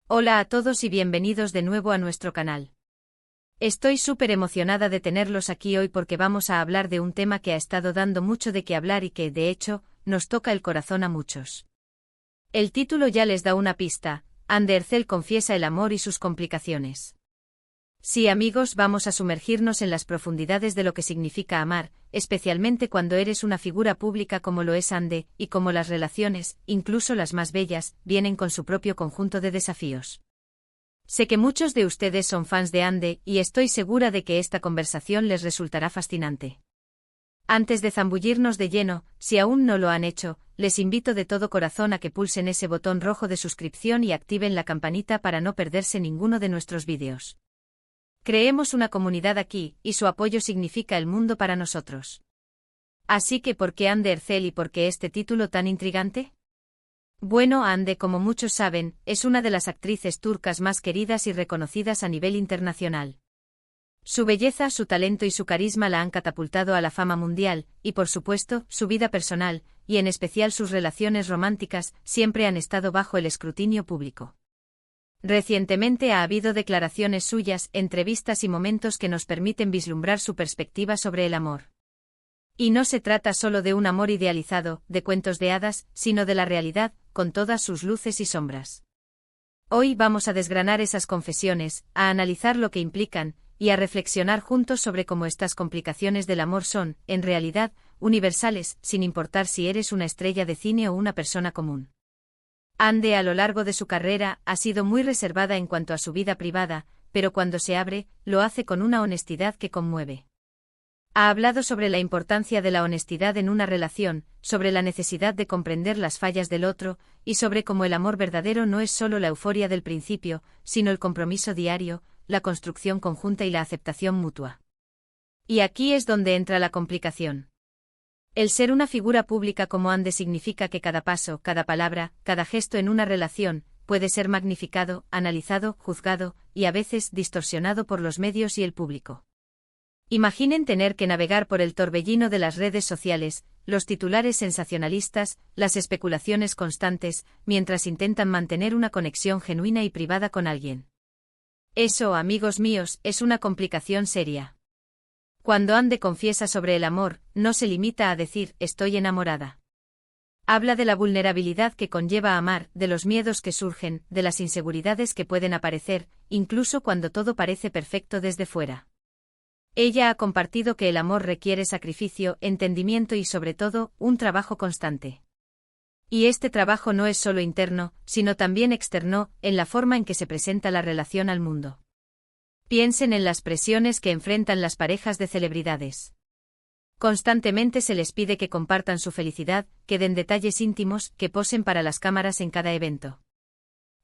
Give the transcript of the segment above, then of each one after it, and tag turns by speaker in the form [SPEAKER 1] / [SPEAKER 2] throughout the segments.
[SPEAKER 1] Hola a todos y bienvenidos de nuevo a nuestro canal. Estoy súper emocionada de tenerlos aquí hoy porque vamos a hablar de un tema que ha estado dando mucho de qué hablar y que, de hecho, nos toca el corazón a muchos. El título ya les da una pista: Ande Ercel confiesa el amor y sus complicaciones. Sí, amigos, vamos a sumergirnos en las profundidades de lo que significa amar, especialmente cuando eres una figura pública como lo es Ande, y como las relaciones, incluso las más bellas, vienen con su propio conjunto de desafíos. Sé que muchos de ustedes son fans de Ande, y estoy segura de que esta conversación les resultará fascinante. Antes de zambullirnos de lleno, si aún no lo han hecho, les invito de todo corazón a que pulsen ese botón rojo de suscripción y activen la campanita para no perderse ninguno de nuestros vídeos. Creemos una comunidad aquí, y su apoyo significa el mundo para nosotros. Así que, ¿por qué Hande Ercel y por qué este título tan intrigante? Bueno, Hande, como muchos saben, es una de las actrices turcas más queridas y reconocidas a nivel internacional. Su belleza, su talento y su carisma la han catapultado a la fama mundial, y por supuesto, su vida personal, y en especial sus relaciones románticas, siempre han estado bajo el escrutinio público. Recientemente ha habido declaraciones suyas, entrevistas y momentos que nos permiten vislumbrar su perspectiva sobre el amor. Y no se trata solo de un amor idealizado, de cuentos de hadas, sino de la realidad, con todas sus luces y sombras. Hoy vamos a desgranar esas confesiones, a analizar lo que implican, y a reflexionar juntos sobre cómo estas complicaciones del amor son, en realidad, universales, sin importar si eres una estrella de cine o una persona común. Hande, a lo largo de su carrera, ha sido muy reservada en cuanto a su vida privada, pero cuando se abre, lo hace con una honestidad que conmueve. Ha hablado sobre la importancia de la honestidad en una relación, sobre la necesidad de comprender las fallas del otro, y sobre cómo el amor verdadero no es solo la euforia del principio, sino el compromiso diario, la construcción conjunta y la aceptación mutua. Y aquí es donde entra la complicación. El ser una figura pública como Hande significa que cada paso, cada palabra, cada gesto en una relación, puede ser magnificado, analizado, juzgado, y a veces distorsionado por los medios y el público. Imaginen tener que navegar por el torbellino de las redes sociales, los titulares sensacionalistas, las especulaciones constantes, mientras intentan mantener una conexión genuina y privada con alguien. Eso, amigos míos, es una complicación seria. Cuando Hande confiesa sobre el amor, no se limita a decir «estoy enamorada». Habla de la vulnerabilidad que conlleva amar, de los miedos que surgen, de las inseguridades que pueden aparecer, incluso cuando todo parece perfecto desde fuera. Ella ha compartido que el amor requiere sacrificio, entendimiento y sobre todo, un trabajo constante. Y este trabajo no es solo interno, sino también externo, en la forma en que se presenta la relación al mundo. Piensen en las presiones que enfrentan las parejas de celebridades. Constantemente se les pide que compartan su felicidad, que den detalles íntimos, que posen para las cámaras en cada evento.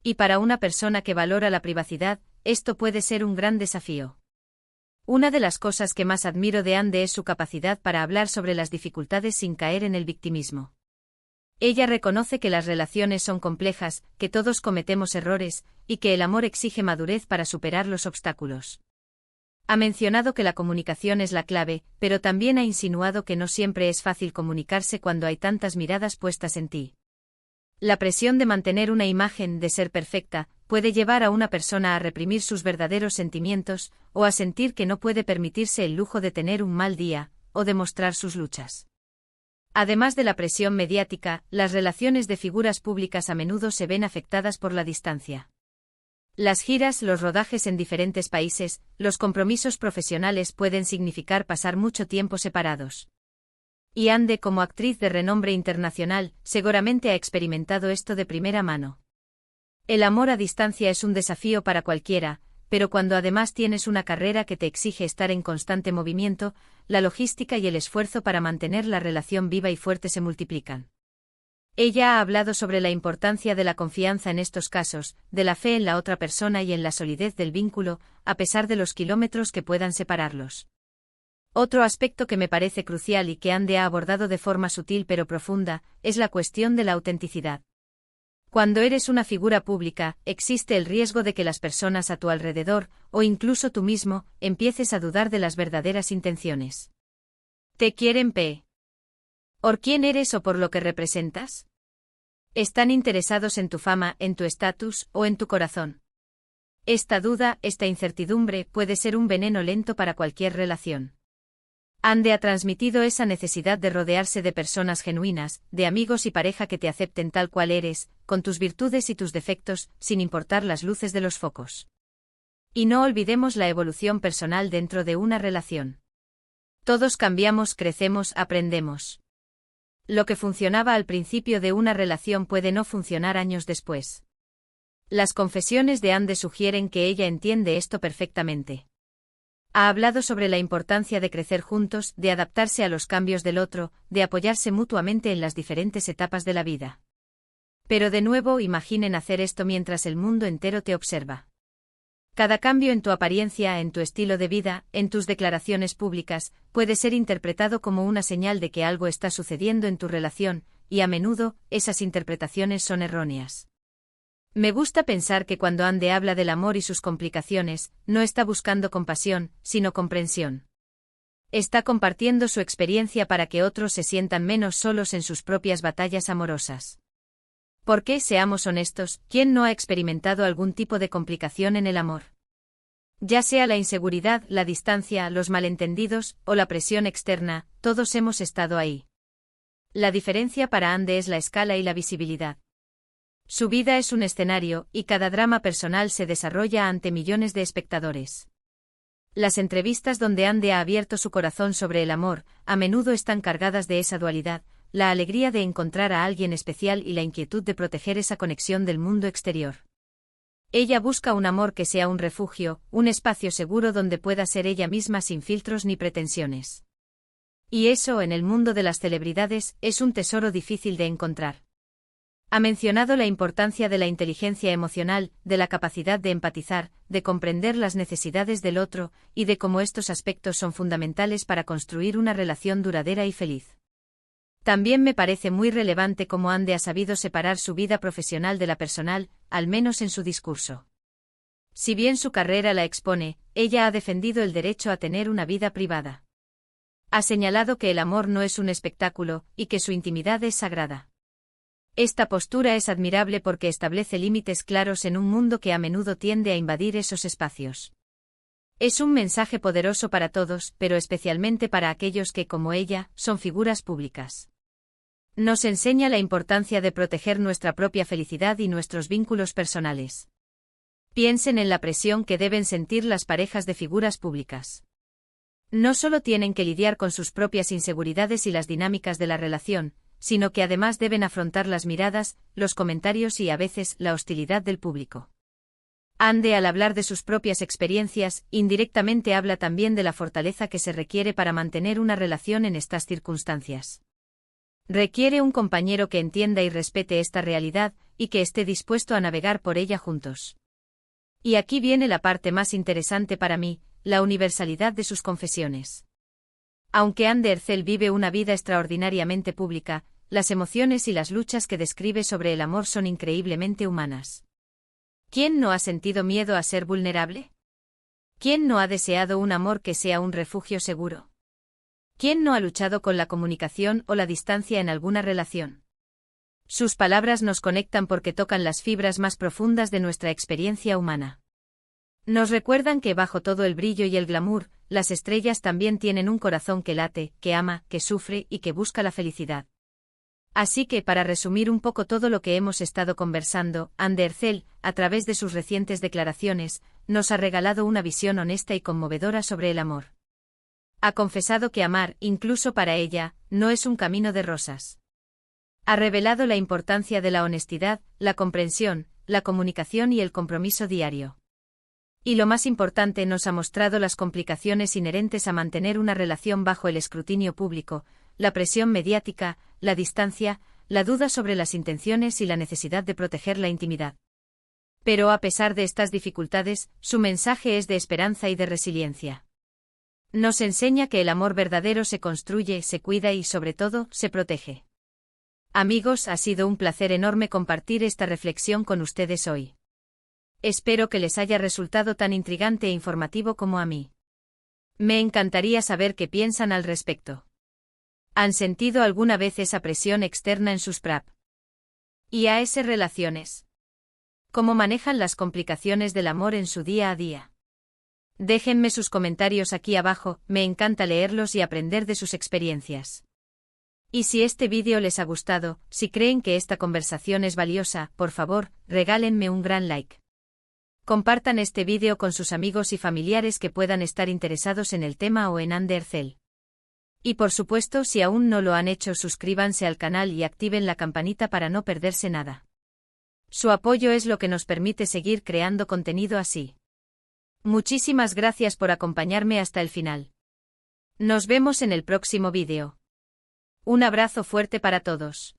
[SPEAKER 1] Y para una persona que valora la privacidad, esto puede ser un gran desafío. Una de las cosas que más admiro de Hande es su capacidad para hablar sobre las dificultades sin caer en el victimismo. Ella reconoce que las relaciones son complejas, que todos cometemos errores, y que el amor exige madurez para superar los obstáculos. Ha mencionado que la comunicación es la clave, pero también ha insinuado que no siempre es fácil comunicarse cuando hay tantas miradas puestas en ti. La presión de mantener una imagen de ser perfecta puede llevar a una persona a reprimir sus verdaderos sentimientos, o a sentir que no puede permitirse el lujo de tener un mal día, o de mostrar sus luchas. Además de la presión mediática, las relaciones de figuras públicas a menudo se ven afectadas por la distancia. Las giras, los rodajes en diferentes países, los compromisos profesionales pueden significar pasar mucho tiempo separados. Y Hande, como actriz de renombre internacional, seguramente ha experimentado esto de primera mano. El amor a distancia es un desafío para cualquiera, pero cuando además tienes una carrera que te exige estar en constante movimiento, la logística y el esfuerzo para mantener la relación viva y fuerte se multiplican. Ella ha hablado sobre la importancia de la confianza en estos casos, de la fe en la otra persona y en la solidez del vínculo, a pesar de los kilómetros que puedan separarlos. Otro aspecto que me parece crucial y que Hande ha abordado de forma sutil pero profunda, es la cuestión de la autenticidad. Cuando eres una figura pública, existe el riesgo de que las personas a tu alrededor, o incluso tú mismo, empieces a dudar de las verdaderas intenciones. ¿Te quieren por quién eres o por lo que representas? ¿Están interesados en tu fama, en tu estatus o en tu corazón? Esta duda, esta incertidumbre, puede ser un veneno lento para cualquier relación. Ande ha transmitido esa necesidad de rodearse de personas genuinas, de amigos y pareja que te acepten tal cual eres, con tus virtudes y tus defectos, sin importar las luces de los focos. Y no olvidemos la evolución personal dentro de una relación. Todos cambiamos, crecemos, aprendemos. Lo que funcionaba al principio de una relación puede no funcionar años después. Las confesiones de Ande sugieren que ella entiende esto perfectamente. Ha hablado sobre la importancia de crecer juntos, de adaptarse a los cambios del otro, de apoyarse mutuamente en las diferentes etapas de la vida. Pero de nuevo, imaginen hacer esto mientras el mundo entero te observa. Cada cambio en tu apariencia, en tu estilo de vida, en tus declaraciones públicas, puede ser interpretado como una señal de que algo está sucediendo en tu relación, y a menudo, esas interpretaciones son erróneas. Me gusta pensar que cuando Ande habla del amor y sus complicaciones, no está buscando compasión, sino comprensión. Está compartiendo su experiencia para que otros se sientan menos solos en sus propias batallas amorosas. Porque, seamos honestos, ¿quién no ha experimentado algún tipo de complicación en el amor? Ya sea la inseguridad, la distancia, los malentendidos, o la presión externa, todos hemos estado ahí. La diferencia para Ande es la escala y la visibilidad. Su vida es un escenario, y cada drama personal se desarrolla ante millones de espectadores. Las entrevistas donde Ande ha abierto su corazón sobre el amor, a menudo están cargadas de esa dualidad, la alegría de encontrar a alguien especial y la inquietud de proteger esa conexión del mundo exterior. Ella busca un amor que sea un refugio, un espacio seguro donde pueda ser ella misma sin filtros ni pretensiones. Y eso, en el mundo de las celebridades, es un tesoro difícil de encontrar. Ha mencionado la importancia de la inteligencia emocional, de la capacidad de empatizar, de comprender las necesidades del otro, y de cómo estos aspectos son fundamentales para construir una relación duradera y feliz. También me parece muy relevante cómo Ande ha sabido separar su vida profesional de la personal, al menos en su discurso. Si bien su carrera la expone, ella ha defendido el derecho a tener una vida privada. Ha señalado que el amor no es un espectáculo, y que su intimidad es sagrada. Esta postura es admirable porque establece límites claros en un mundo que a menudo tiende a invadir esos espacios. Es un mensaje poderoso para todos, pero especialmente para aquellos que, como ella, son figuras públicas. Nos enseña la importancia de proteger nuestra propia felicidad y nuestros vínculos personales. Piensen en la presión que deben sentir las parejas de figuras públicas. No solo tienen que lidiar con sus propias inseguridades y las dinámicas de la relación, sino que además deben afrontar las miradas, los comentarios y a veces la hostilidad del público. Ande, al hablar de sus propias experiencias, indirectamente habla también de la fortaleza que se requiere para mantener una relación en estas circunstancias. Requiere un compañero que entienda y respete esta realidad, y que esté dispuesto a navegar por ella juntos. Y aquí viene la parte más interesante para mí, la universalidad de sus confesiones. Aunque Ande Ercel vive una vida extraordinariamente pública, las emociones y las luchas que describe sobre el amor son increíblemente humanas. ¿Quién no ha sentido miedo a ser vulnerable? ¿Quién no ha deseado un amor que sea un refugio seguro? ¿Quién no ha luchado con la comunicación o la distancia en alguna relación? Sus palabras nos conectan porque tocan las fibras más profundas de nuestra experiencia humana. Nos recuerdan que bajo todo el brillo y el glamour, las estrellas también tienen un corazón que late, que ama, que sufre y que busca la felicidad. Así que, para resumir un poco todo lo que hemos estado conversando, Ande Ercel, a través de sus recientes declaraciones, nos ha regalado una visión honesta y conmovedora sobre el amor. Ha confesado que amar, incluso para ella, no es un camino de rosas. Ha revelado la importancia de la honestidad, la comprensión, la comunicación y el compromiso diario. Y lo más importante, nos ha mostrado las complicaciones inherentes a mantener una relación bajo el escrutinio público, la presión mediática, la distancia, la duda sobre las intenciones y la necesidad de proteger la intimidad. Pero a pesar de estas dificultades, su mensaje es de esperanza y de resiliencia. Nos enseña que el amor verdadero se construye, se cuida y, sobre todo, se protege. Amigos, ha sido un placer enorme compartir esta reflexión con ustedes hoy. Espero que les haya resultado tan intrigante e informativo como a mí. Me encantaría saber qué piensan al respecto. ¿Han sentido alguna vez esa presión externa en sus PrAP? Y AS Relaciones. ¿Cómo manejan las complicaciones del amor en su día a día? Déjenme sus comentarios aquí abajo, me encanta leerlos y aprender de sus experiencias. Y si este vídeo les ha gustado, si creen que esta conversación es valiosa, por favor, regálenme un gran like. Compartan este vídeo con sus amigos y familiares que puedan estar interesados en el tema o en Undercell. Y por supuesto, si aún no lo han hecho, suscríbanse al canal y activen la campanita para no perderse nada. Su apoyo es lo que nos permite seguir creando contenido así. Muchísimas gracias por acompañarme hasta el final. Nos vemos en el próximo vídeo. Un abrazo fuerte para todos.